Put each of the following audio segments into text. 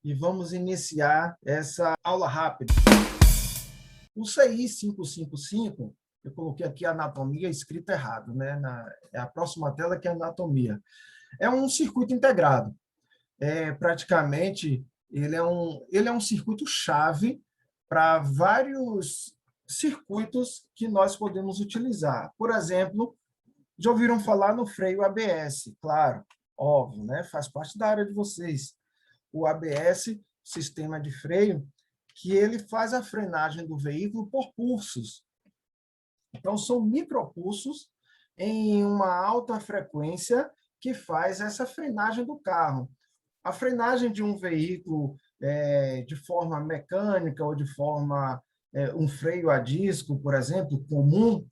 e vamos iniciar essa aula rápida. O CI 555, eu coloquei aqui a anatomia escrita errado, né? É a próxima tela que é a anatomia. É um circuito integrado. Praticamente, ele é um circuito-chave para vários circuitos que nós podemos utilizar. Por exemplo, já ouviram falar no freio ABS? Claro, óbvio, né? Faz parte da área de vocês. O ABS, sistema de freio, que ele faz a frenagem do veículo por pulsos. Então, são micropulsos em uma alta frequência que faz essa frenagem do carro. A frenagem de um veículo de forma mecânica ou de forma um freio a disco, por exemplo, comum,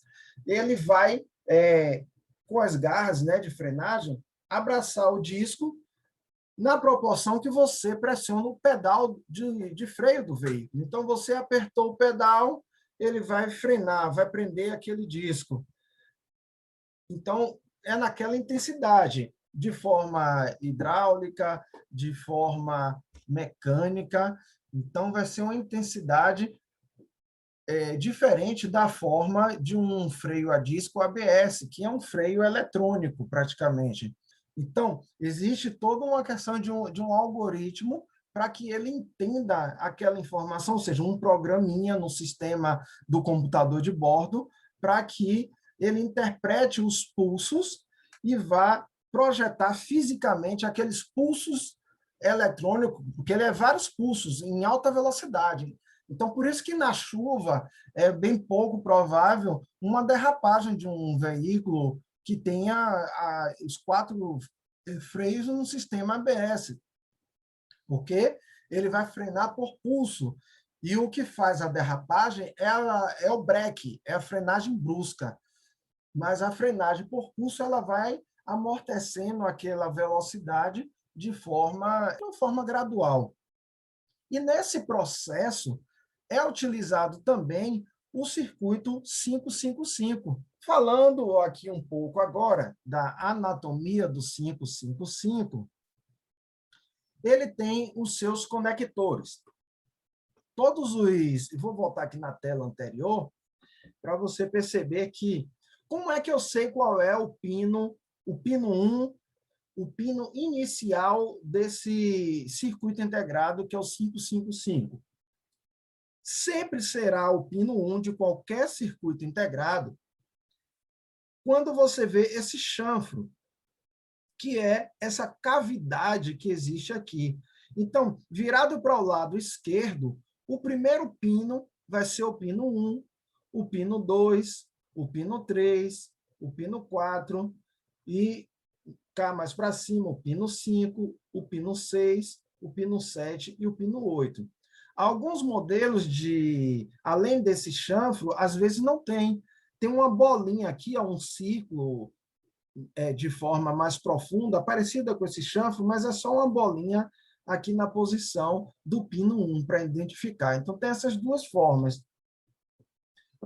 ele vai, com as garras, né, de frenagem, abraçar o disco na proporção que você pressiona o pedal de freio do veículo. Então, você apertou o pedal, ele vai frenar, vai prender aquele disco. Então, é naquela intensidade, de forma hidráulica, de forma mecânica. Então, vai ser uma intensidade diferente da forma de um freio a disco ABS, que é um freio eletrônico, praticamente. Então, existe toda uma questão de um algoritmo para que ele entenda aquela informação, ou seja, um programinha no sistema do computador de bordo, para que ele interprete os pulsos e vá projetar fisicamente aqueles pulsos eletrônicos, porque ele é vários pulsos em alta velocidade. Então, por isso que na chuva é bem pouco provável uma derrapagem de um veículo que tenha os 4 freios no sistema ABS, porque ele vai frenar por pulso. E o que faz a derrapagem é o breque, é a frenagem brusca. Mas a frenagem por pulso ela vai amortecendo aquela velocidade de forma gradual. E nesse processo é utilizado também o circuito 555. Falando aqui um pouco agora da anatomia do 555, ele tem os seus conectores. Vou voltar aqui na tela anterior, para você perceber que, como é que eu sei qual é o pino 1, o pino inicial desse circuito integrado, que é o 555? Sempre será o pino 1 de qualquer circuito integrado quando você vê esse chanfro, que é essa cavidade que existe aqui. Então, virado para o lado esquerdo, o primeiro pino vai ser o pino 1, o pino 2, o pino 3, o pino 4, e cá mais para cima, o pino 5, o pino 6, o pino 7 e o pino 8. Alguns modelos além desse chanfro, às vezes não tem. Tem uma bolinha aqui, um círculo de forma mais profunda, parecida com esse chanfro, mas é só uma bolinha aqui na posição do pino 1 para identificar. Então, tem essas duas formas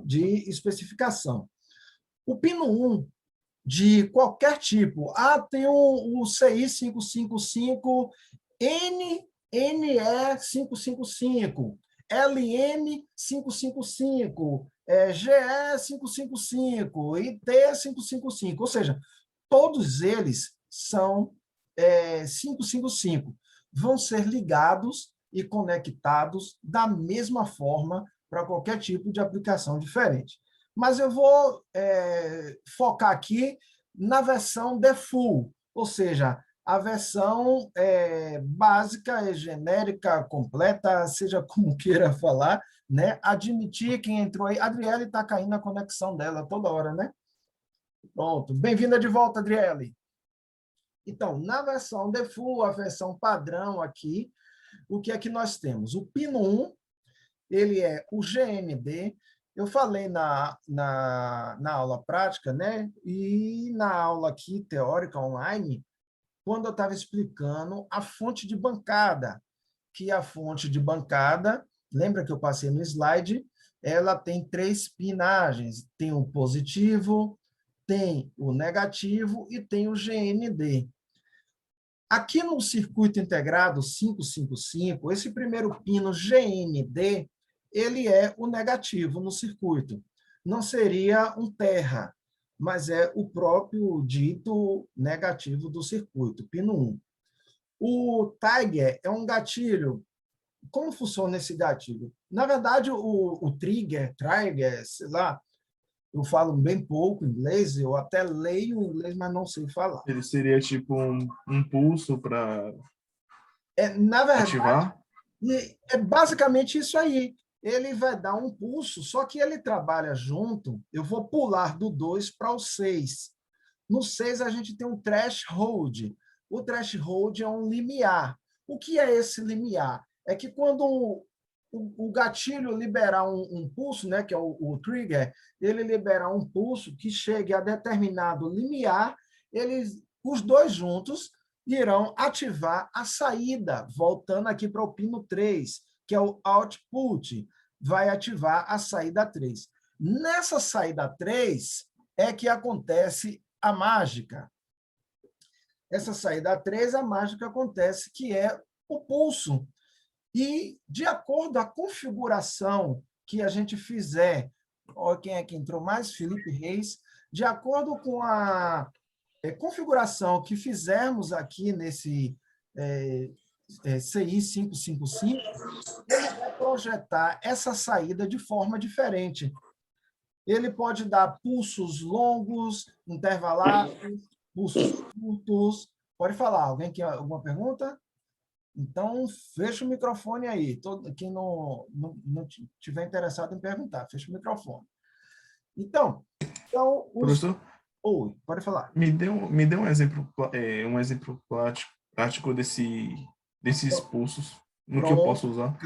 de especificação. O pino 1, de qualquer tipo, tem o CI 555, NE555, LM 555, GE 555 e T 555, ou seja, todos eles são 555, vão ser ligados e conectados da mesma forma para qualquer tipo de aplicação diferente. Mas eu vou focar aqui na versão default, ou seja, a versão básica, genérica, completa, seja como queira falar, né? Admitir quem entrou aí. A Adriele está caindo a conexão dela toda hora, né? Pronto. Bem-vinda de volta, Adriele. Então, na versão default, a versão padrão aqui, o que é que nós temos? O pino 1, ele é o GND. Eu falei na aula prática, né? E na aula aqui, teórica, online, quando eu estava explicando a fonte de bancada, que a fonte de bancada, lembra que eu passei no slide, ela tem 3 pinagens. Tem o positivo, tem o negativo e tem o GND. Aqui no circuito integrado 555, esse primeiro pino GND, ele é o negativo no circuito. Não seria um terra, mas é o próprio dito negativo do circuito, pino 1. O Tiger é um gatilho. Como funciona esse gatilho? Na verdade, o trigger, sei lá, eu falo bem pouco inglês, eu até leio inglês, mas não sei falar. Ele seria tipo um pulso para Na verdade, ativar? é basicamente isso aí. Ele vai dar um pulso, só que ele trabalha junto. Eu vou pular do 2 para o 6. No 6, a gente tem um threshold. O threshold é um limiar. O que é esse limiar? É que quando o gatilho liberar um pulso, né, que é o trigger, ele liberar um pulso que chegue a determinado limiar, os dois juntos irão ativar a saída, voltando aqui para o pino 3, que é o output, vai ativar a saída 3. Nessa saída 3 é que acontece a mágica. Essa saída 3, a mágica acontece, que é o pulso. E, de acordo com a configuração que a gente fizer, olha quem é que entrou mais, Felipe Reis, de acordo com a configuração que fizermos aqui nesse CI 555, ele vai projetar essa saída de forma diferente. Ele pode dar pulsos longos, intervalados, pulsos curtos. Pode falar. Alguém quer alguma pergunta? Então, fecha o microfone aí. Quem não tiver interessado em perguntar, fecha o microfone. Então Professor, Oi, pode falar. me dê um exemplo prático desses pulsos, no que eu posso Pronto. usar.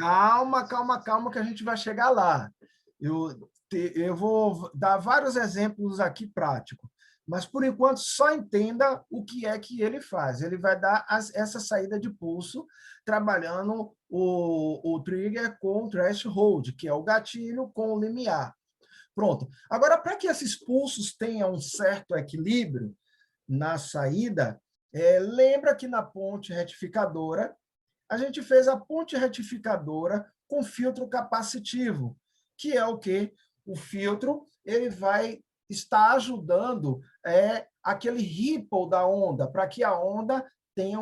Calma, que a gente vai chegar lá. Eu vou dar vários exemplos aqui práticos, mas, por enquanto, só entenda o que é que ele faz. Ele vai dar essa saída de pulso, trabalhando o trigger com o threshold, que é o gatilho com o limiar. Pronto. Agora, para que esses pulsos tenham um certo equilíbrio na saída, lembra que na ponte retificadora, a gente fez a ponte retificadora com filtro capacitivo, que é o quê? O filtro ele vai estar ajudando aquele ripple da onda, para que a onda tenha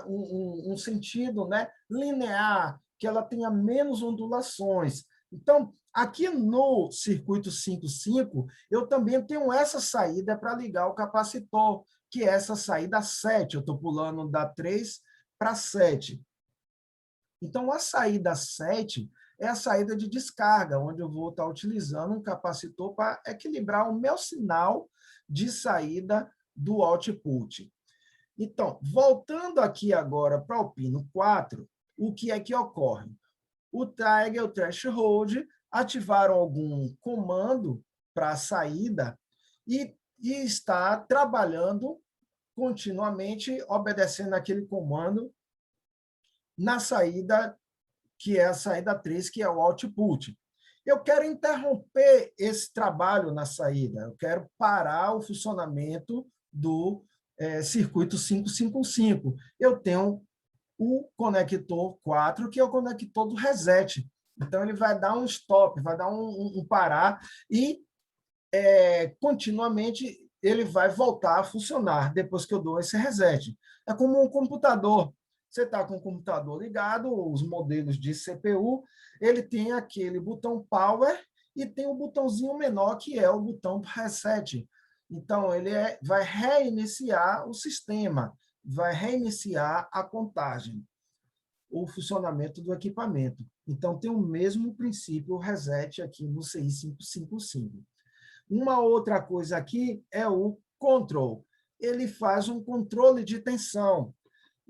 um sentido, né, linear, que ela tenha menos ondulações. Então, aqui no circuito 5.5, eu também tenho essa saída para ligar o capacitor, que é essa saída 7. Eu estou pulando da 3 para 7. Então, a saída 7 é a saída de descarga, onde eu vou estar utilizando um capacitor para equilibrar o meu sinal de saída do output. Então, voltando aqui agora para o pino 4, o que é que ocorre? O trigger e o threshold ativaram algum comando para a saída e está trabalhando continuamente, obedecendo aquele comando na saída, que é a saída 3, que é o output. Eu quero interromper esse trabalho na saída, eu quero parar o funcionamento do circuito 555. Eu tenho o conector 4, que é o conector do reset. Então, ele vai dar um stop, vai dar um parar e continuamente ele vai voltar a funcionar depois que eu dou esse reset. É como um computador. Você está com o computador ligado, os modelos de CPU, ele tem aquele botão power e tem o botãozinho menor, que é o botão reset. Então, ele vai reiniciar o sistema, vai reiniciar a contagem, o funcionamento do equipamento. Então, tem o mesmo princípio, o reset aqui no CI 555. Uma outra coisa aqui é o control. Ele faz um controle de tensão.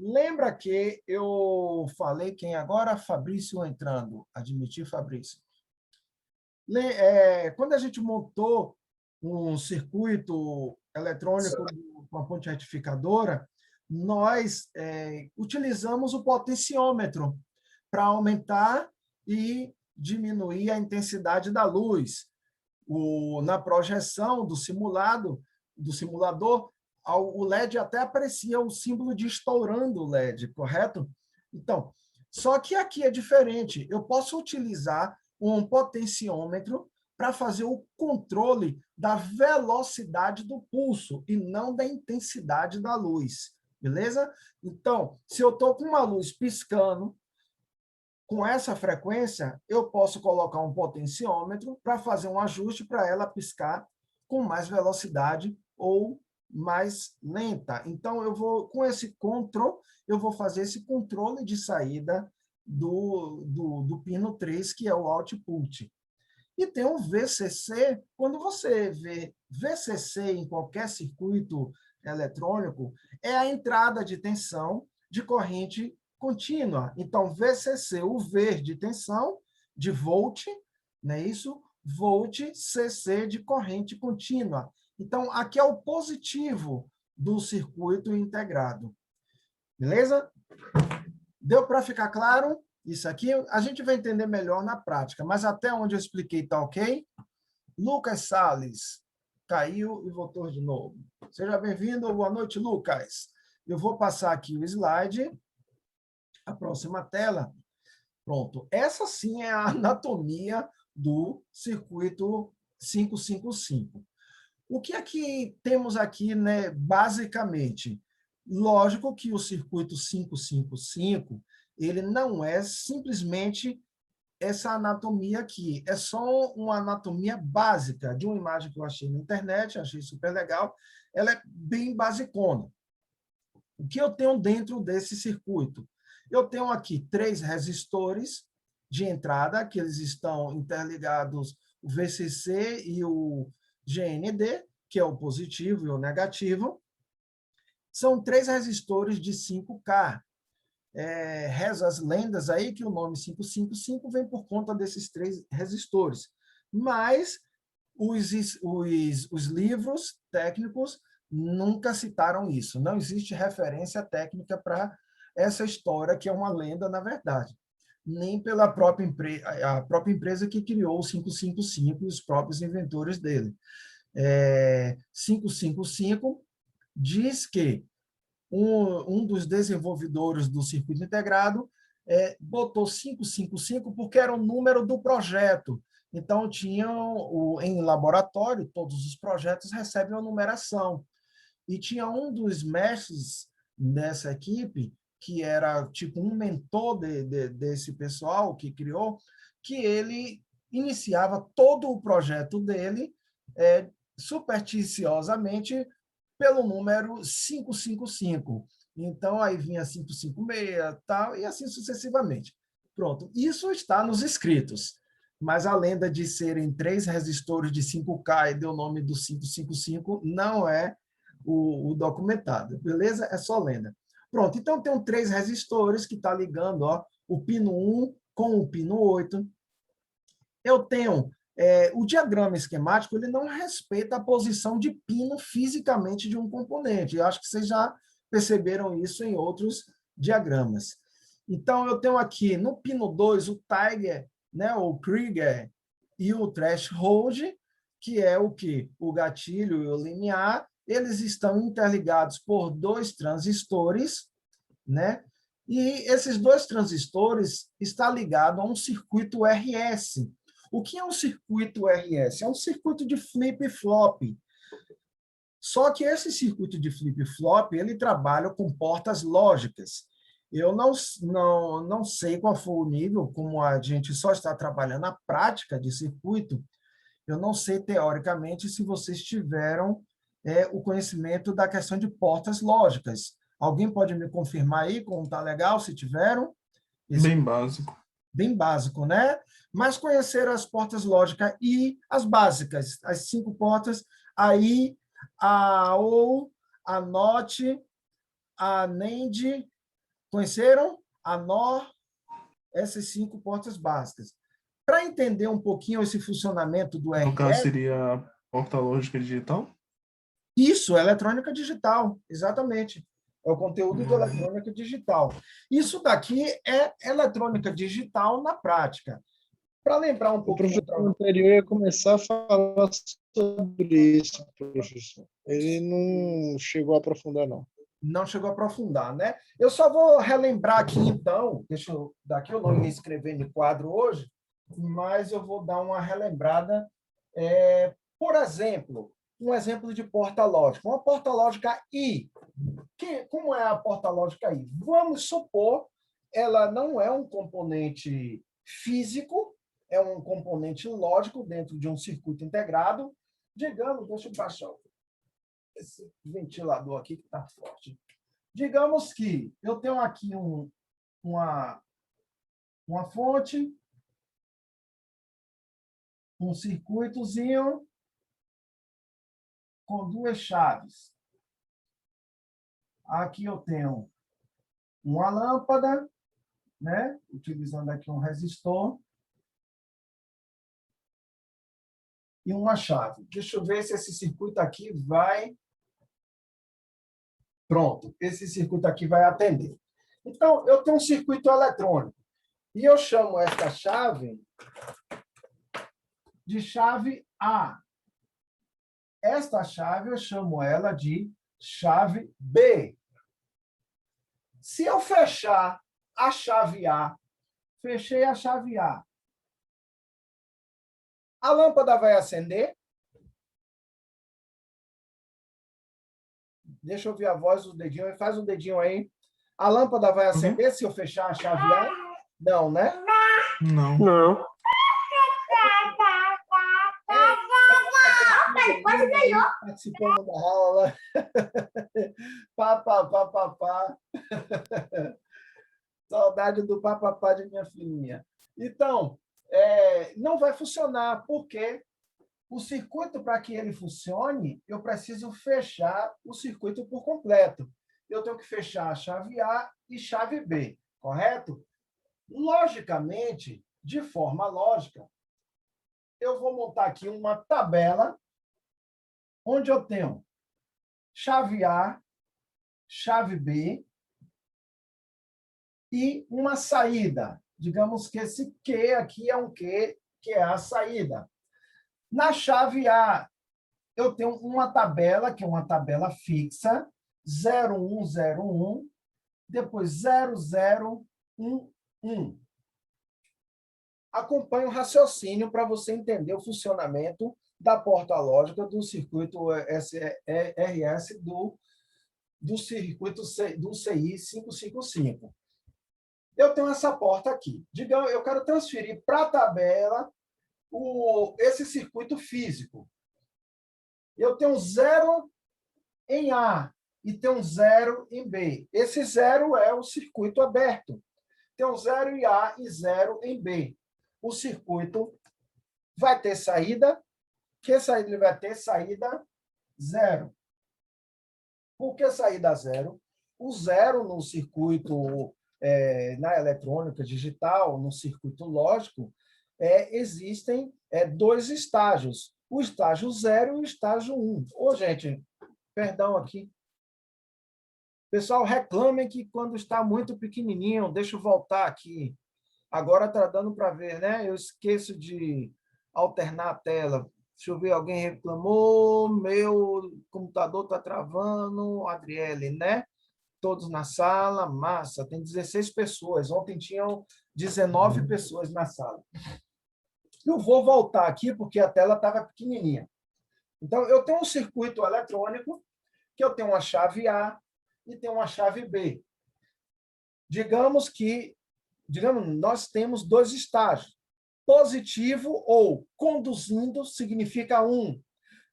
Lembra que eu falei quem agora? Fabrício entrando. Admitir, Fabrício. Quando a gente montou um circuito eletrônico com a ponte retificadora, nós utilizamos o potenciômetro para aumentar e diminuir a intensidade da luz. Na projeção do simulador, o LED até aprecia o símbolo de estourando o LED, correto? Então, só que aqui é diferente. Eu posso utilizar um potenciômetro para fazer o controle da velocidade do pulso e não da intensidade da luz, beleza? Então, se eu estou com uma luz piscando, com essa frequência, eu posso colocar um potenciômetro para fazer um ajuste para ela piscar com mais velocidade ou mais lenta. Então, eu vou, com esse control, eu vou fazer esse controle de saída do pino 3, que é o output. E tem o VCC. Quando você vê VCC em qualquer circuito eletrônico, é a entrada de tensão de corrente contínua. Então, VCC, o V de tensão, de volt, não é isso? Volt, CC de corrente contínua. Então, aqui é o positivo do circuito integrado. Beleza? Deu para ficar claro? Isso aqui a gente vai entender melhor na prática, mas até onde eu expliquei está ok? Lucas Salles caiu e voltou de novo. Seja bem-vindo. Boa noite, Lucas. Eu vou passar aqui o slide. A próxima tela. Pronto. Essa sim é a anatomia do circuito 555. O que é que temos aqui, né, basicamente? Lógico que o circuito 555, ele não é simplesmente essa anatomia aqui, é só uma anatomia básica de uma imagem que eu achei na internet, achei super legal, ela é bem basicona. O que eu tenho dentro desse circuito? Eu tenho aqui 3 resistores de entrada, que eles estão interligados, o VCC e o GND, que é o positivo e o negativo. São 3 resistores de 5K. Reza as lendas aí que o nome 555 vem por conta desses 3 resistores. Mas os livros técnicos nunca citaram isso. Não existe referência técnica para essa história, que é uma lenda, na verdade. Nem pela própria a própria empresa que criou o 555 e os próprios inventores dele. 555 diz que um dos desenvolvedores do circuito integrado botou 555 porque era o número do projeto. Então, tinham em laboratório, todos os projetos recebem uma numeração. E tinha um dos mestres dessa equipe, que era tipo um mentor desse pessoal que criou, que ele iniciava todo o projeto dele supersticiosamente pelo número 555. Então, aí vinha 556, tal, e assim sucessivamente. Pronto, isso está nos escritos. Mas a lenda de serem 3 resistores de 5K e deu o nome do 555 não é o documentado, beleza? É só lenda. Pronto, então tem 3 resistores que está ligando o pino 1 com o pino 8. Eu tenho o diagrama esquemático, ele não respeita a posição de pino fisicamente de um componente. Eu acho que vocês já perceberam isso em outros diagramas. Então, eu tenho aqui no pino 2 o Tiger, né, o Krieger e o Threshold, que é o que? O gatilho e o limiar, eles estão interligados por 2 transistores, né? E esses 2 transistores estão ligados a um circuito RS. O que é um circuito RS? É um circuito de flip-flop. Só que esse circuito de flip-flop, ele trabalha com portas lógicas. Eu não sei qual foi o nível, como a gente só está trabalhando na prática de circuito, eu não sei, teoricamente, se vocês tiveram o conhecimento da questão de portas lógicas. Alguém pode me confirmar aí como está legal, se tiveram? Bem básico. Bem básico, né? Mas conheceram as portas lógicas e as básicas, as 5 portas, aí a OR, a NOT, a NAND, conheceram? A NOR, essas 5 portas básicas. Para entender um pouquinho esse funcionamento do No caso, RS, seria a porta lógica digital? isso, eletrônica digital, exatamente. É o conteúdo de eletrônica digital. Isso daqui é eletrônica digital na prática. Para lembrar um O pouquinho... professor anterior ia começar a falar sobre isso, professor. Ele não chegou a aprofundar, não. Não chegou a aprofundar, né? Eu só vou relembrar aqui, então, deixa eu, daqui eu não ia escrever no quadro hoje, mas eu vou dar uma relembrada. Por exemplo, um exemplo de porta lógica. Uma porta lógica I. Como é a porta lógica I? Vamos supor, ela não é um componente físico, é um componente lógico dentro de um circuito integrado. Digamos, deixa eu baixar esse ventilador aqui que está forte. Digamos que eu tenho aqui uma fonte, um circuitozinho com duas chaves. Aqui eu tenho uma lâmpada, né? Utilizando aqui um resistor, e uma chave. Deixa eu ver se esse circuito aqui vai... Pronto, esse circuito aqui vai atender. Então, eu tenho um circuito eletrônico. E eu chamo esta chave de chave A. Esta chave eu chamo ela de chave B. Se eu fechar a chave A, fechei a chave A, a lâmpada vai acender? Deixa eu ouvir a voz do dedinho. Faz um dedinho aí. A lâmpada vai acender se eu fechar a chave A? Não, né? Não. Não. Participando da aula. Pá. Saudade do papapá de minha filhinha. Então, não vai funcionar, porque o circuito, para que ele funcione, eu preciso fechar o circuito por completo. Eu tenho que fechar a chave A e chave B, correto? Logicamente, de forma lógica, eu vou montar aqui uma tabela onde eu tenho chave A, chave B e uma saída. Digamos que esse Q aqui é um Q, que é a saída. Na chave A, eu tenho uma tabela, que é uma tabela fixa, 0101, depois 0011. Acompanhe o raciocínio para você entender o funcionamento da porta lógica do circuito RS do circuito do CI 555. Eu tenho essa porta aqui. Digamos, eu quero transferir para a tabela esse circuito físico. Eu tenho 0 em A e tenho 0 em B. Esse 0 é o circuito aberto. Tenho 0 em A e 0 em B. O circuito vai ter saída. Que saída ele vai ter? Saída 0. Por que saída 0? O 0 no circuito, na eletrônica digital, no circuito lógico, existem dois estágios. O estágio 0 e o estágio 1. Ô, gente, perdão aqui. Pessoal, reclamem que quando está muito pequenininho, deixa eu voltar aqui. Agora está dando para ver, né? Eu esqueço de alternar a tela. Deixa eu ver, alguém reclamou, meu computador está travando, Adriele, né? Todos na sala, massa, tem 16 pessoas. Ontem tinham 19 pessoas na sala. Eu vou voltar aqui porque a tela estava pequenininha. Então, eu tenho um circuito eletrônico, que eu tenho uma chave A e tenho uma chave B. Digamos, nós temos dois estágios. Positivo ou conduzindo significa 1.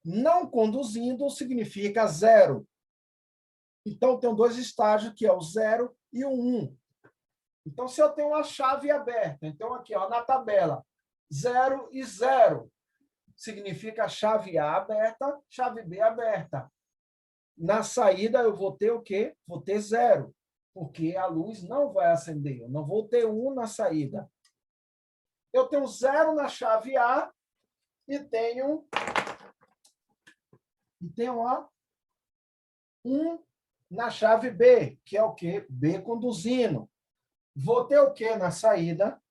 Não conduzindo significa 0. Então, tem dois estágios, que é o 0 e o 1. Então, se eu tenho uma chave aberta, então aqui ó, na tabela, 0 e 0, significa chave A aberta, chave B aberta. Na saída, eu vou ter o quê? Vou ter 0, porque a luz não vai acender. Eu não vou ter 1 na saída. Eu tenho 0 na chave A e tenho 1 na chave B, que é o quê? B conduzindo. Vou ter o quê na saída?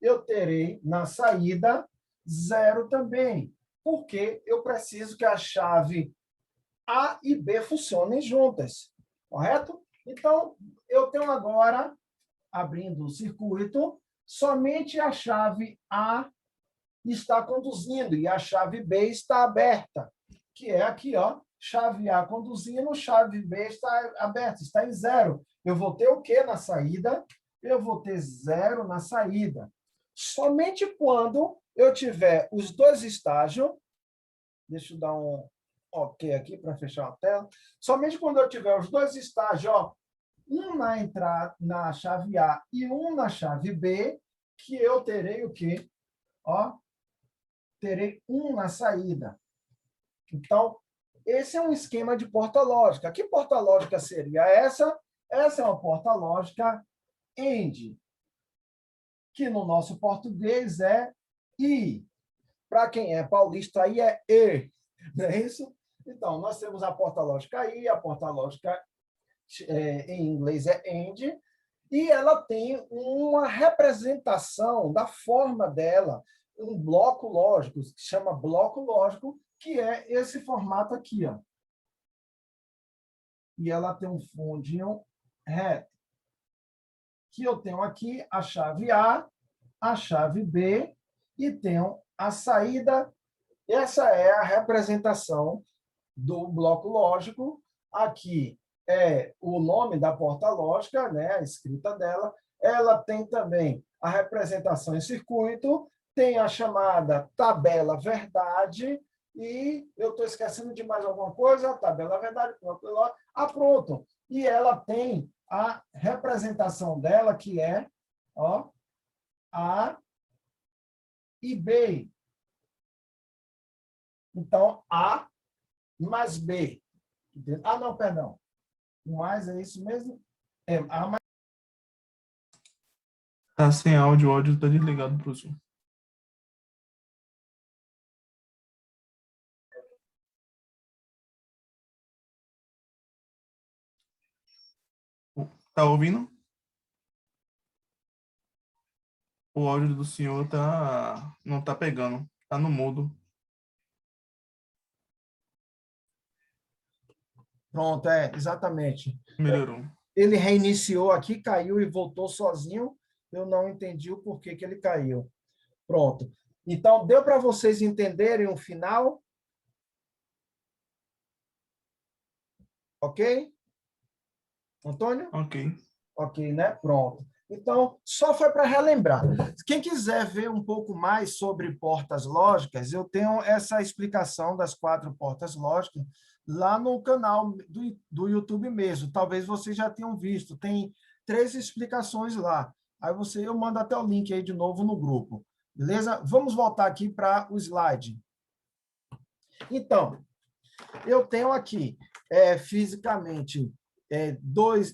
Eu terei na saída 0 também, porque eu preciso que a chave A e B funcionem juntas, correto? Então, eu tenho agora, abrindo o circuito, somente a chave A está conduzindo e a chave B está aberta, que é aqui, ó, chave A conduzindo, chave B está aberta, está em zero. Eu vou ter o quê na saída? Eu vou ter zero na saída. Somente quando eu tiver os dois estágios, deixa eu dar um OK aqui para fechar a tela, somente quando eu tiver os dois estágios, ó, um na entrada, na chave A e um na chave B, que eu terei o quê? Ó, terei um na saída. Então, esse é um esquema de porta lógica. Que porta lógica seria essa? Essa é uma porta lógica AND, que no nosso português é I. Para quem é paulista, aí é E, não é isso? Então, nós temos a porta lógica I, a porta lógica em inglês é AND, e ela tem uma representação da forma dela, um bloco lógico, que se chama bloco lógico, que é esse formato aqui, ó. E ela tem um fundinho reto. Que eu tenho aqui a chave A chave B, e tenho a saída. Essa é a representação do bloco lógico. Aqui é o nome da porta lógica, né, a escrita dela. Ela tem também a representação em circuito, tem a chamada tabela verdade, e eu estou esquecendo de mais alguma coisa, tabela verdade, pronto. E ela tem a representação dela, que é, ó, A e B. Então, A mais B. Ah, não, perdão. Mais é isso mesmo? É A mais... Tá sem áudio, o áudio tá desligado, professor. Tá ouvindo? O áudio do senhor não tá pegando, tá no mudo. Pronto, exatamente. Melhorou. Ele reiniciou aqui, caiu e voltou sozinho. Eu não entendi o porquê que ele caiu. Pronto. Então, deu para vocês entenderem o final? Ok? Antônio? Ok. Ok, né? Pronto. Então, só foi para relembrar. Quem quiser ver um pouco mais sobre portas lógicas, eu tenho essa explicação das 4 portas lógicas lá no canal do YouTube mesmo. Talvez vocês já tenham visto. Tem 3 explicações lá. Aí eu mando até o link aí de novo no grupo. Beleza? Vamos voltar aqui para o slide. Então, eu tenho aqui, fisicamente,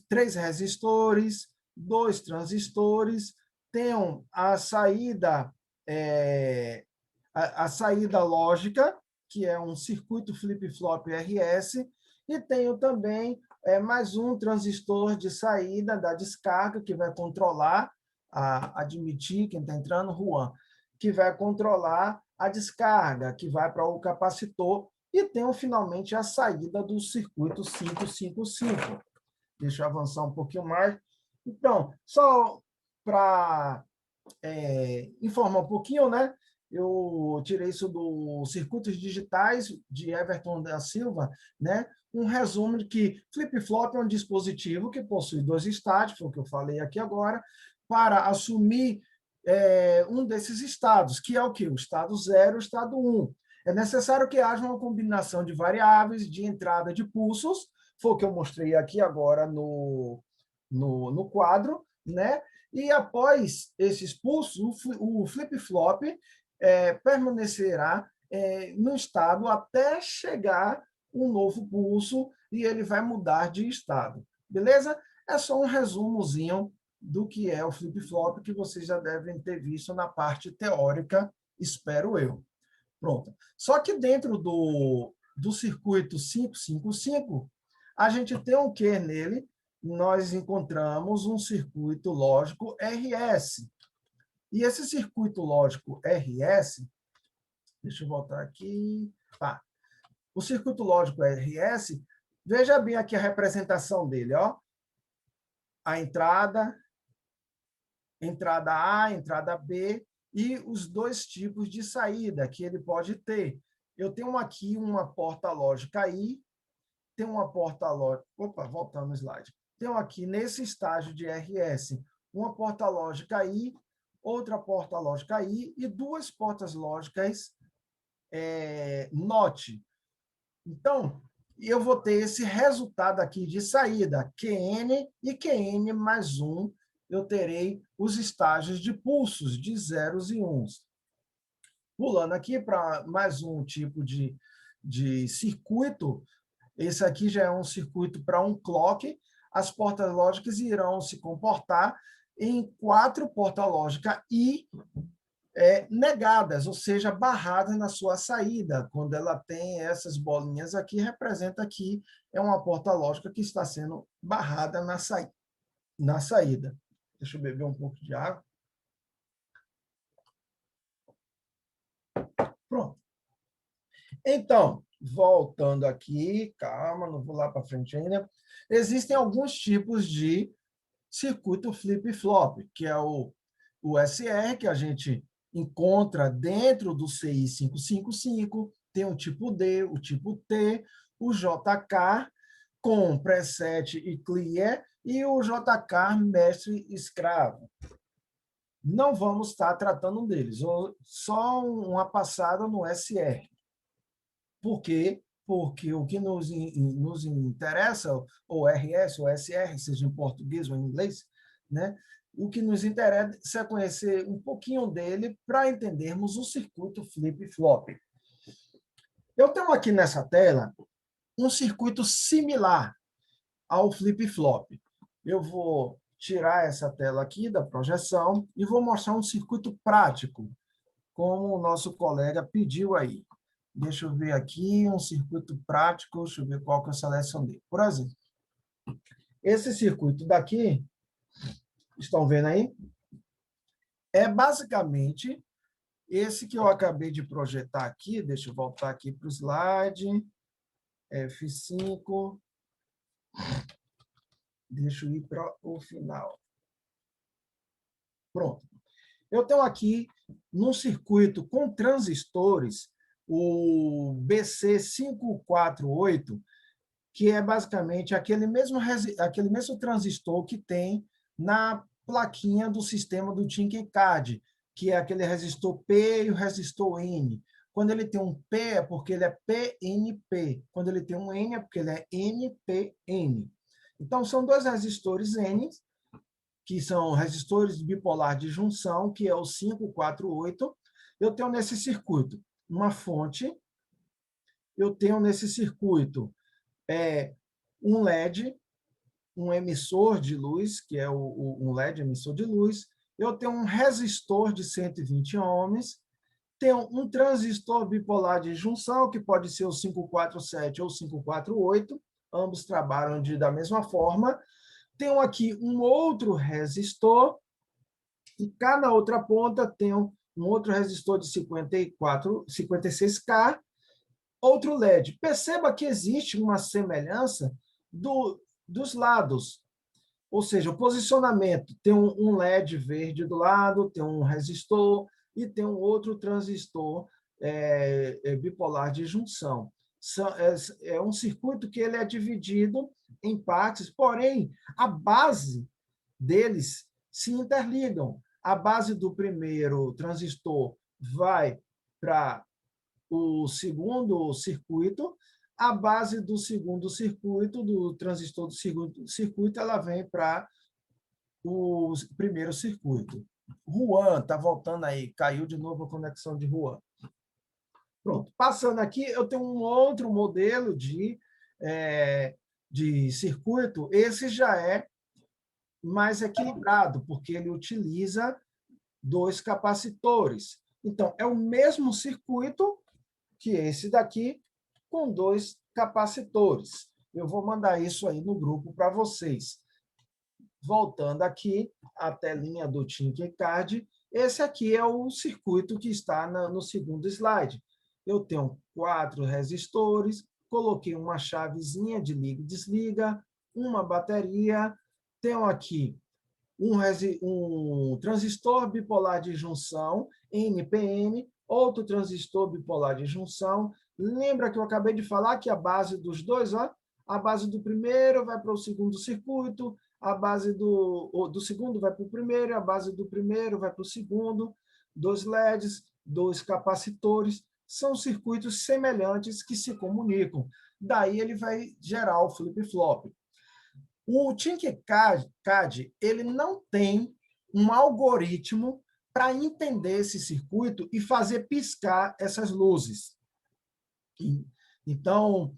3 resistores, 2 transistores, tenho a saída, a saída lógica, que é um circuito flip-flop RS, e tenho também mais um transistor de saída da descarga, que vai controlar, admitir quem está entrando, Juan, que vai controlar a descarga, que vai para o capacitor, e tenho, finalmente, a saída do circuito 555. Deixa eu avançar um pouquinho mais. Então, só para informar um pouquinho, né? Eu tirei isso do Circuitos Digitais, de Everton da Silva, né? Um resumo de que flip-flop é um dispositivo que possui 2 estádios, foi o que eu falei aqui agora, para assumir um desses estados, que é o quê? O estado 0 e o estado 1. É necessário que haja uma combinação de variáveis de entrada de pulsos, foi o que eu mostrei aqui agora no quadro, né? E após esses pulsos, o flip-flop permanecerá no estado até chegar um novo pulso e ele vai mudar de estado. Beleza? É só um resumozinho do que é o flip-flop, que vocês já devem ter visto na parte teórica, espero eu. Pronto. Só que dentro do circuito 555, a gente tem o que nele? Nós encontramos um circuito lógico RS. E esse circuito lógico RS, Deixa eu voltar aqui. Tá. O circuito lógico RS, veja bem aqui a representação dele, ó. A entrada A, entrada B, e os dois tipos de saída que ele pode ter. Eu tenho aqui uma porta lógica I, tem uma porta lógica... Opa, voltando no slide. Tenho aqui, nesse estágio de RS, uma porta lógica I, outra porta lógica I e duas portas lógicas NOT. Então, eu vou ter esse resultado aqui de saída, QN e QN mais 1, eu terei os estágios de pulsos de zeros e uns. Pulando aqui para mais um tipo de circuito, esse aqui já é um circuito para um clock, as portas lógicas irão se comportar em 4 portas lógicas I negadas, ou seja, barradas na sua saída. Quando ela tem essas bolinhas aqui, representa que é uma porta lógica que está sendo barrada na saída. Deixa eu beber um pouco de água. Pronto. Então, voltando aqui, calma, não vou lá para frente ainda. Existem alguns tipos de circuito flip-flop, que é o SR, que a gente encontra dentro do CI 555, tem o tipo D, o tipo T, o JK com preset e clear e o JK mestre-escravo. Não vamos estar tratando deles, só uma passada no SR. Por quê? Porque o que nos interessa, ou RS, ou SR, seja em português ou em inglês, né? O que nos interessa é conhecer um pouquinho dele para entendermos o circuito flip-flop. Eu tenho aqui nessa tela um circuito similar ao flip-flop. Eu vou tirar essa tela aqui da projeção e vou mostrar um circuito prático, como o nosso colega pediu aí. Deixa eu ver aqui, um circuito prático, deixa eu ver qual que eu selecionei. Por exemplo, esse circuito daqui, estão vendo aí? É basicamente esse que eu acabei de projetar aqui. Deixa eu voltar aqui para o slide. F5. Deixa eu ir para o final. Pronto. Eu tenho aqui, num circuito com transistores, o BC548, que é basicamente aquele mesmo transistor que tem na plaquinha do sistema do Tinkercad, que é aquele resistor P e o resistor N. Quando ele tem um P é porque ele é PNP. Quando ele tem um N é porque ele é NPN. Então, são dois resistores N, que são resistores bipolar de junção, que é o 548. Eu tenho nesse circuito uma fonte, eu tenho nesse circuito um LED, um emissor de luz, que é um LED emissor de luz, eu tenho um resistor de 120 ohms, tenho um transistor bipolar de junção, que pode ser o 547 ou 548, ambos trabalham da mesma forma. Tenho aqui um outro resistor, e cada outra ponta tem um outro resistor de 56K, outro LED. Perceba que existe uma semelhança dos lados, ou seja, o posicionamento. Tem um LED verde do lado, tem um resistor e tem um outro transistor bipolar de junção. É um circuito que ele é dividido em partes, porém, a base deles se interligam. A base do primeiro transistor vai para o segundo circuito, a base do segundo circuito, do transistor do segundo circuito, ela vem para o primeiro circuito. Juan, está voltando aí, caiu de novo a conexão de Juan. Pronto, passando aqui, eu tenho um outro modelo de circuito, esse já é mais equilibrado, porque ele utiliza 2 capacitores. Então, é o mesmo circuito que esse daqui, com 2 capacitores. Eu vou mandar isso aí no grupo para vocês. Voltando aqui, a telinha do Tinkercad, esse aqui é o circuito que está no segundo slide. eu tenho 4 resistores, coloquei uma chavezinha de liga e desliga, uma bateria, tenho aqui um transistor bipolar de junção, NPN, outro transistor bipolar de junção. Lembra que eu acabei de falar que a base dos dois, ó, a base do primeiro vai para o segundo circuito, a base do segundo vai para o primeiro, a base do primeiro vai para o segundo, 2 LEDs, 2 capacitores, são circuitos semelhantes que se comunicam. Daí ele vai gerar o flip-flop. O Tinkercad ele não tem um algoritmo para entender esse circuito e fazer piscar essas luzes. Então,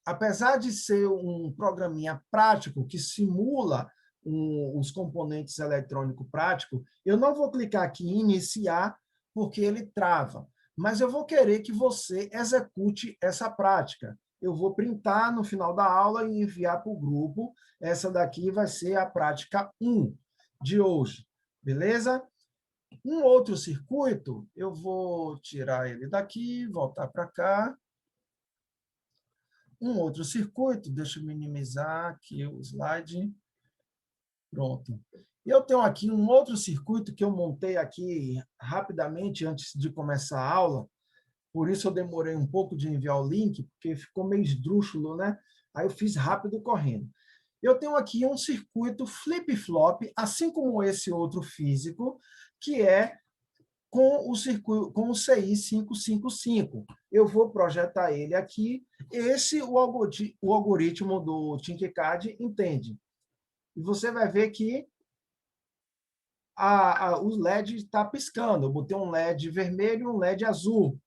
apesar de ser um programinha prático que simula os componentes eletrônicos práticos, eu não vou clicar aqui em iniciar, porque ele trava. Mas eu vou querer que você execute essa prática. Eu vou printar no final da aula e enviar para o grupo. Essa daqui vai ser a prática 1 de hoje. Beleza? Um outro circuito, eu vou tirar ele daqui, voltar para cá. Um outro circuito, deixa eu minimizar aqui o slide. Pronto. Eu tenho aqui um outro circuito que eu montei aqui rapidamente antes de começar a aula. Por isso eu demorei um pouco de enviar o link, porque ficou meio esdrúxulo, né? Aí eu fiz rápido correndo. Eu tenho aqui um circuito flip-flop, assim como esse outro físico, que é com o circuito, com o CI 555. Eu vou projetar ele aqui. Esse o algoritmo do Tinkercad entende. E você vai ver que o LED está piscando. Eu botei um LED vermelho e um LED azul.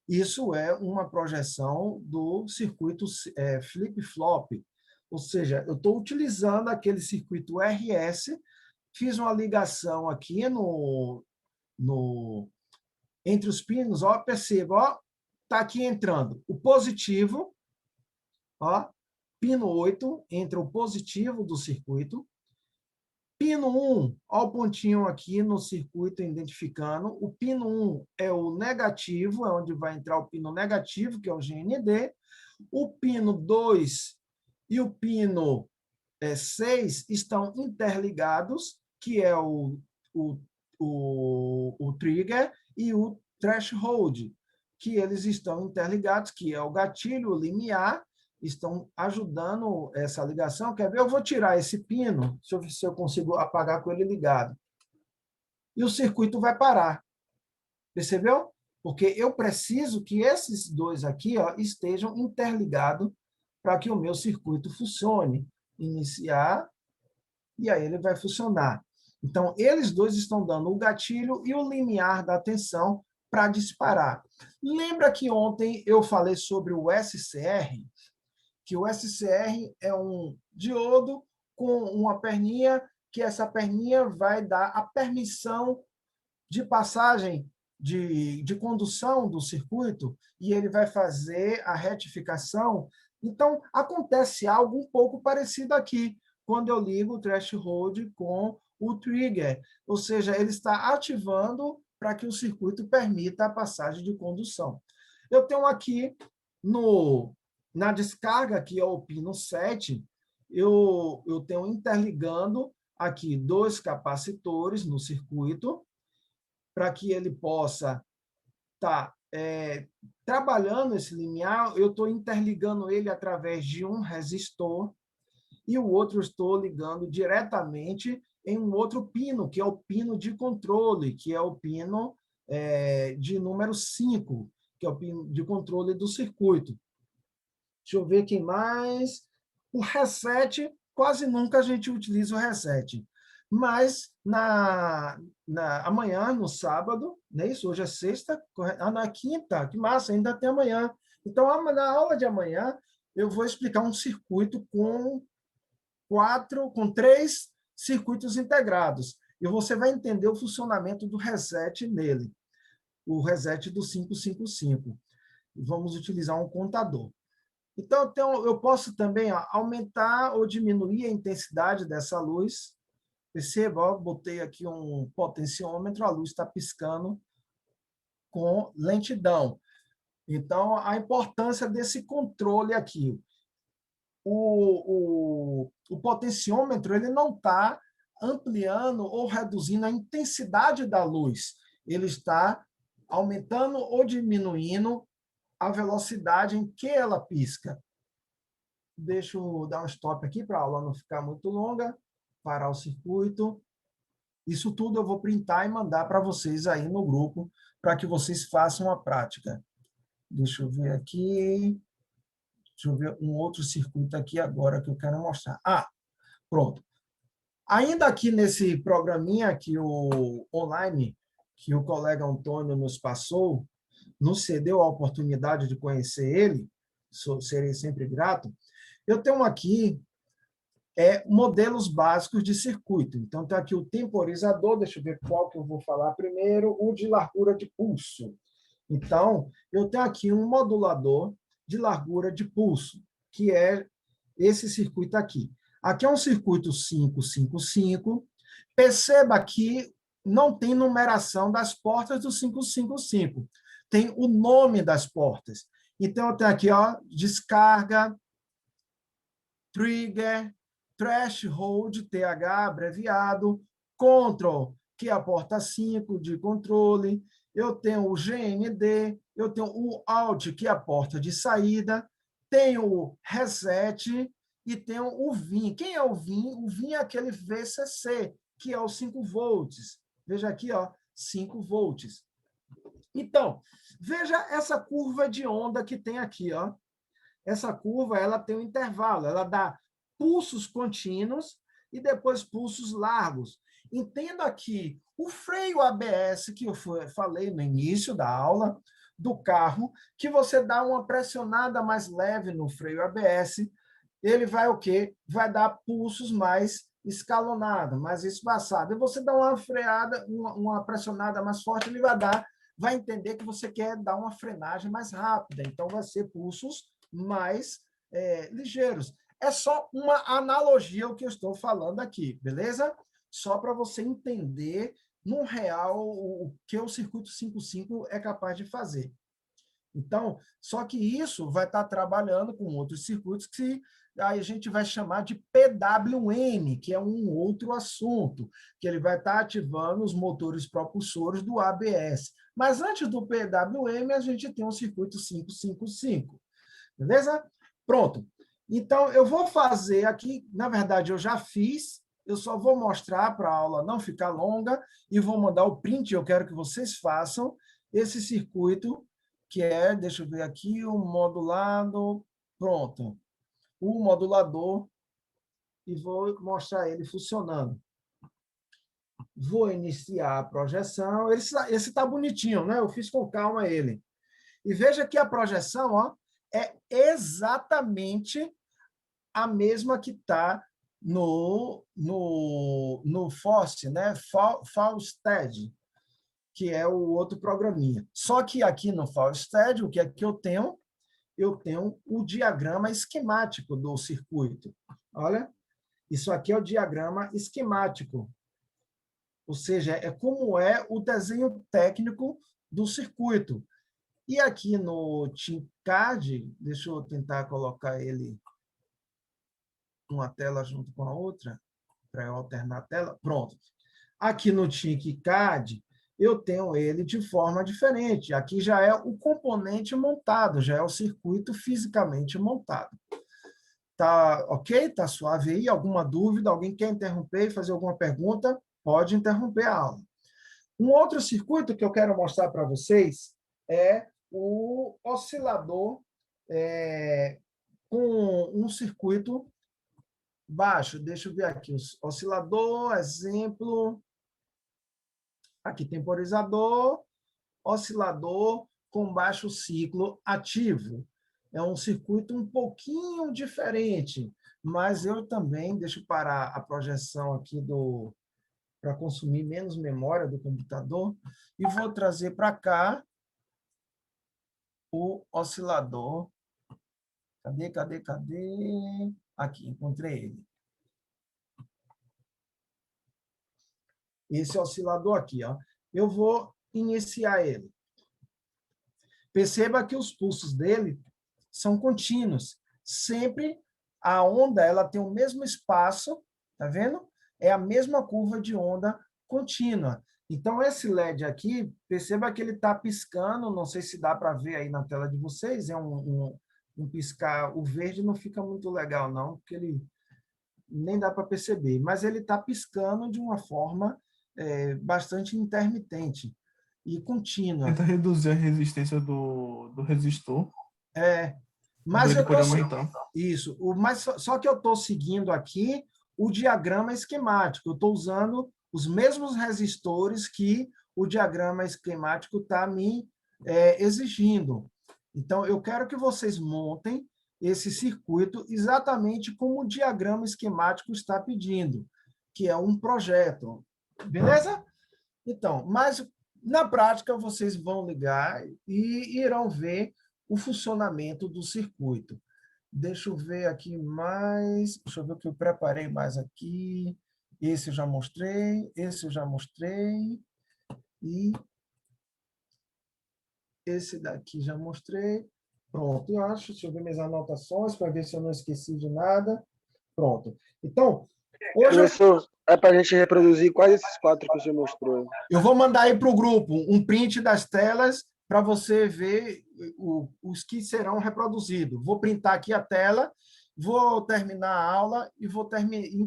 Isso é uma projeção do circuito flip-flop. Ou seja, eu estou utilizando aquele circuito RS, fiz uma ligação aqui entre os pinos, ó, perceba, ó, está aqui entrando o positivo, ó, pino 8, entra o positivo do circuito. Pino 1, ó o pontinho aqui no circuito identificando. O pino 1 é o negativo, é onde vai entrar o pino negativo, que é o GND. O pino 2 e o pino 6 estão interligados, que é o trigger e o threshold, que eles estão interligados, que é o gatilho limiar, estão ajudando essa ligação. Quer ver? Eu vou tirar esse pino, se eu consigo apagar com ele ligado. E o circuito vai parar. Percebeu? Porque eu preciso que esses dois aqui, ó, estejam interligados para que o meu circuito funcione. Iniciar, e aí ele vai funcionar. Então, eles dois estão dando o gatilho e o limiar da tensão para disparar. Lembra que ontem eu falei sobre o SCR? Que o SCR é um diodo com uma perninha, que essa perninha vai dar a permissão de passagem de condução do circuito, e ele vai fazer a retificação. Então, acontece algo um pouco parecido aqui, quando eu ligo o threshold com o trigger, ou seja, ele está ativando para que o circuito permita a passagem de condução. Eu tenho aqui na descarga, que é o pino 7, eu tenho interligando aqui 2 capacitores no circuito, para que ele possa estar trabalhando esse limiar. Eu estou interligando ele através de um resistor e o outro estou ligando diretamente em um outro pino, que é o pino de controle, que é o pino de número 5, que é o pino de controle do circuito. Deixa eu ver quem mais. O reset, quase nunca a gente utiliza o reset. Mas amanhã, no sábado, né, isso hoje é sexta, na quinta, que massa, ainda tem amanhã. Então, na aula de amanhã, eu vou explicar um circuito com 3 circuitos integrados. E você vai entender o funcionamento do reset nele, o reset do 555. Vamos utilizar um contador. Então, eu posso também aumentar ou diminuir a intensidade dessa luz. Perceba, botei aqui um potenciômetro, a luz está piscando com lentidão. Então, a importância desse controle aqui. O potenciômetro ele não está ampliando ou reduzindo a intensidade da luz. Ele está aumentando ou diminuindo a velocidade em que ela pisca. Deixa eu dar um stop aqui para a aula não ficar muito longa. Parar o circuito. Isso tudo eu vou printar e mandar para vocês aí no grupo, para que vocês façam a prática. Deixa eu ver aqui. Deixa eu ver um outro circuito aqui agora que eu quero mostrar. Pronto. Ainda aqui nesse programinha aqui, o online, que o colega Antônio nos passou, nos cedeu a oportunidade de conhecer ele, serei sempre grato. Eu tenho aqui modelos básicos de circuito. Então, tem aqui o temporizador, deixa eu ver qual que eu vou falar primeiro, o de largura de pulso. Então, eu tenho aqui um modulador de largura de pulso, que é esse circuito aqui. Aqui é um circuito 555. Perceba que não tem numeração das portas do 555. Tem o nome das portas. Então, eu tenho aqui, descarga, trigger, threshold, TH abreviado, control, que é a porta 5 de controle, eu tenho o GND, eu tenho o out, que é a porta de saída, tenho o reset e tenho o VIN. Quem é o VIN? O VIN é aquele VCC, que é os 5 volts. Veja aqui, 5 volts. Então, veja essa curva de onda que tem aqui, Essa curva ela tem um intervalo, ela dá pulsos contínuos e depois pulsos largos. Entenda que o freio ABS, que eu falei no início da aula do carro, que você dá uma pressionada mais leve no freio ABS, ele vai o quê? Vai dar pulsos mais escalonados, mais espaçados. E você dá uma freada, uma pressionada mais forte, ele vai entender que você quer dar uma frenagem mais rápida. Então, vai ser pulsos mais ligeiros. É só uma analogia o que eu estou falando aqui, beleza? Só para você entender, no real, o que o circuito 55 é capaz de fazer. Então, só que isso vai estar trabalhando com outros circuitos que aí a gente vai chamar de PWM, que é um outro assunto, que ele vai estar ativando os motores propulsores do ABS. Mas antes do PWM, a gente tem um circuito 555. Beleza? Pronto. Então, eu vou fazer aqui, na verdade, eu já fiz, eu só vou mostrar para a aula não ficar longa e vou mandar o print, eu quero que vocês façam esse circuito, que deixa eu ver aqui, o modulado, pronto. O modulador, e vou mostrar ele funcionando. Vou iniciar a projeção. Esse está bonitinho, né? Eu fiz com calma ele. E veja que a projeção, é exatamente a mesma que está no FOSS, né? Falstead, que é o outro programinha. Só que aqui no Falstead, o que é que eu tenho? Eu tenho o diagrama esquemático do circuito. Olha, isso aqui é o diagrama esquemático. Ou seja, é como é o desenho técnico do circuito. E aqui no TINCAD, deixa eu tentar colocar ele uma tela junto com a outra, para eu alternar a tela. Pronto. Aqui no TINCAD, eu tenho ele de forma diferente. Aqui já é o componente montado, já é o circuito fisicamente montado. Tá ok? Tá suave aí? Alguma dúvida? Alguém quer interromper e fazer alguma pergunta? Pode interromper a aula. Um outro circuito que eu quero mostrar para vocês é o oscilador com um circuito baixo. Deixa eu ver aqui. Oscilador, exemplo. Aqui, temporizador, oscilador com baixo ciclo ativo. É um circuito um pouquinho diferente, mas eu também, deixa eu parar a projeção aqui para consumir menos memória do computador, e vou trazer para cá o oscilador. Cadê? Aqui, encontrei ele. Esse oscilador aqui, eu vou iniciar ele. Perceba que os pulsos dele são contínuos. Sempre a onda ela tem o mesmo espaço, tá vendo? É a mesma curva de onda contínua. Então, esse LED aqui, perceba que ele está piscando, não sei se dá para ver aí na tela de vocês, é um piscar, o verde não fica muito legal não, porque ele nem dá para perceber, mas ele está piscando de uma forma bastante intermitente e contínua. Tenta reduzir a resistência do resistor, Mas ele eu pode tô, aumentar. isso, mas só que eu estou seguindo aqui o diagrama esquemático, eu estou usando os mesmos resistores que o diagrama esquemático está me exigindo. Então, eu quero que vocês montem esse circuito exatamente como o diagrama esquemático está pedindo, que é um projeto. Beleza? Então, mas na prática vocês vão ligar e irão ver o funcionamento do circuito. Deixa eu ver aqui mais. Deixa eu ver o que eu preparei mais aqui. Esse eu já mostrei, esse eu já mostrei. E esse daqui já mostrei. Pronto, eu acho. Deixa eu ver minhas anotações para ver se eu não esqueci de nada. Pronto. Então, hoje Professor, é para a gente reproduzir quais esses 4 que o senhor mostrou? eu vou mandar aí para o grupo um print das telas para você ver os que serão reproduzidos. Vou printar aqui a tela, vou terminar a aula e vou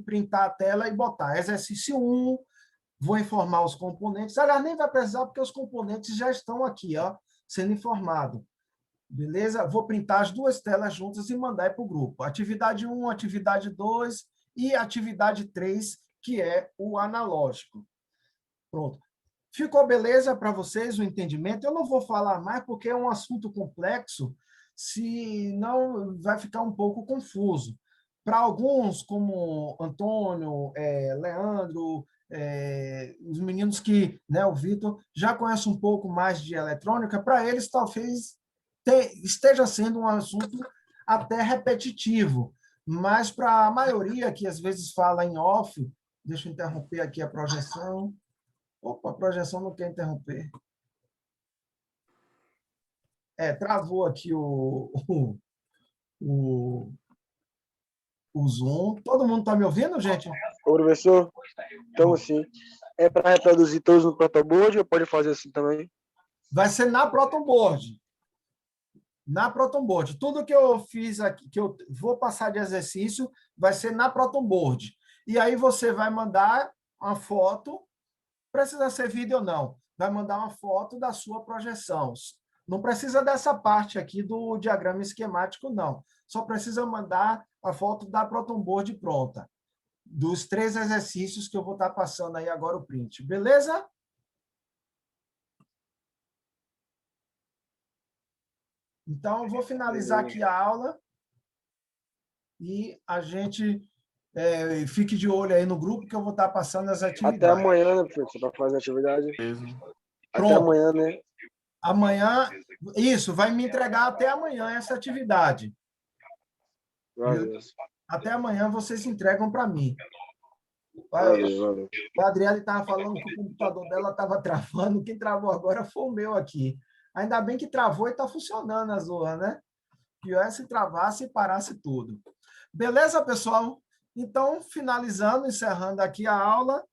printar a tela e botar exercício 1, vou informar os componentes. Aliás, nem vai precisar, porque os componentes já estão aqui, ó, sendo informados. Beleza? Vou printar as 2 telas juntas e mandar para o grupo. Atividade 1, atividade 2 e atividade 3, que é o analógico. Pronto. Ficou beleza para vocês o entendimento? Eu não vou falar mais porque é um assunto complexo, senão vai ficar um pouco confuso. Para alguns, como Antônio, Leandro, os meninos que, né, o Vitor, já conhecem um pouco mais de eletrônica, para eles talvez esteja sendo um assunto até repetitivo, mas para a maioria que às vezes fala em off, deixa eu interromper aqui a projeção. Opa, a projeção não quer interromper. Travou aqui o, o Zoom. Todo mundo está me ouvindo, gente? Ô, professor, então sim. É para reproduzir todos no protoboard ou pode fazer assim também? Vai ser na Proton Board. Na Proton Board. Tudo que eu fiz aqui, que eu vou passar de exercício, vai ser na Proton Board. E aí você vai mandar uma foto, precisa ser vídeo ou não, vai mandar uma foto da sua projeção. Não precisa dessa parte aqui do diagrama esquemático, não. Só precisa mandar a foto da Proton Board pronta, dos 3 exercícios que eu vou estar passando aí agora o print. Beleza? Então, eu vou finalizar aqui a aula e a gente fique de olho aí no grupo que eu vou estar passando as atividades. Até amanhã, né, professor, para fazer a atividade. Até amanhã, né? Amanhã, isso, vai me entregar até amanhã essa atividade. Valeu. Até amanhã vocês entregam para mim. Valeu. A Adriane estava falando que o computador dela estava travando, quem travou agora foi o meu aqui. Ainda bem que travou e está funcionando a Zorra, né? Pior é se travasse e parasse tudo. Beleza, pessoal? Então, finalizando, encerrando aqui a aula,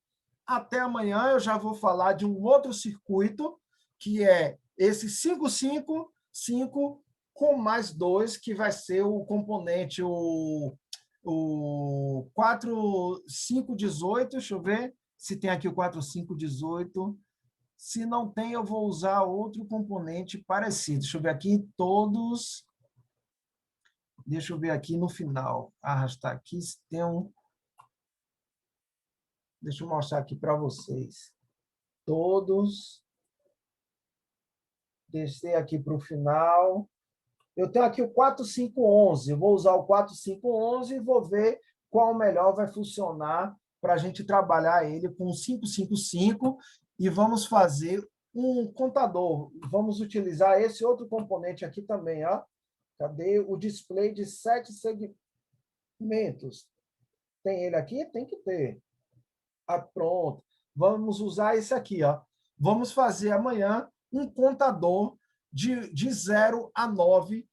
até amanhã eu já vou falar de um outro circuito, que é esse 555 com mais 2, que vai ser o componente, o 4518. Deixa eu ver se tem aqui o 4518. Se não tem, eu vou usar outro componente parecido. Deixa eu ver aqui, todos. Deixa eu ver aqui no final. Arrastar aqui, se tem um. Deixa eu mostrar aqui para vocês. Todos. Descer aqui para o final. Eu tenho aqui o 4511. Eu vou usar o 4511 e vou ver qual melhor vai funcionar para a gente trabalhar ele com 555 e vamos fazer um contador. Vamos utilizar esse outro componente aqui também, ó. Cadê o display de 7 segmentos? Tem ele aqui? Tem que ter. Pronto. Vamos usar esse aqui, ó. Vamos fazer amanhã um contador de 0 a 9,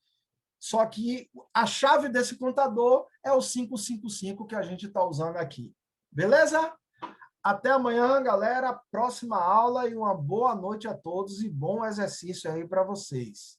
só que a chave desse contador é o 555 que a gente está usando aqui. Beleza? Até amanhã, galera. Próxima aula e uma boa noite a todos e bom exercício aí para vocês.